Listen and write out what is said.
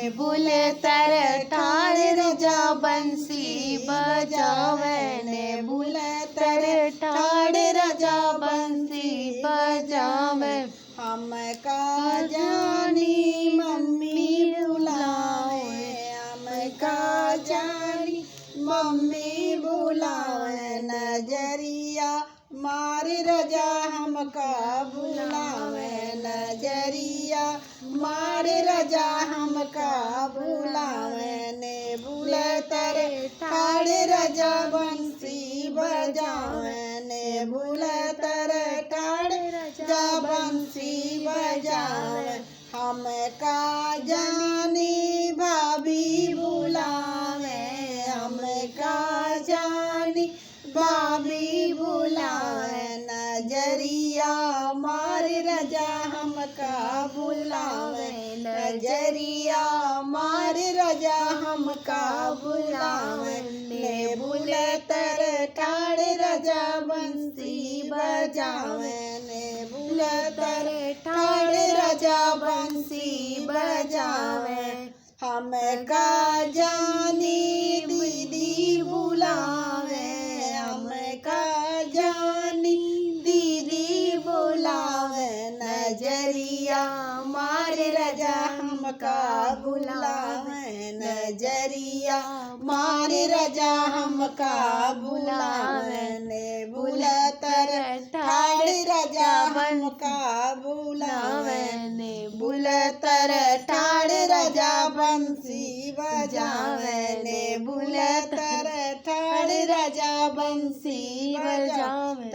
बुलतर ठाड़ रजा बंसी बजावे ने बुलतर ठाड़ रजा बंसी बजावे। हम का जानी मम्मी बुलावे, हम का जानी मम्मी बुलावे। नजरिया मार रजा हमका बुलावे, नजरिया मार रजा हमका बुलावे। ने बुलतर ठाड़ रजा बंसी बजावे, ने बुलतर ठाड़ रजा बंसी बजावे। हम का जानी भाभी बुलावे, हम का जानी भाभी बुलावे। नजरिया मार रजा हमका बुलावे, नजरिया मार रजा हमका बुलावे। ने बुलतर ठाड़ रजा बंसी बजावे, ने बुलतर ठाड़ रजा बंसी बजावे। हम का जानी दीदी बुलावे, हम का जानी दीदी बुलावे। नजरिया मार रजा हमका बुलावे, नजरिया मार रजा हमका बुलावे। ने बुलतर ठाड़ रजा हमका बुलावे, ने बुलतर ठाड़ रजा बंसी बजावे। ने बुलतर ठाड़ रजा बंसी बजावे।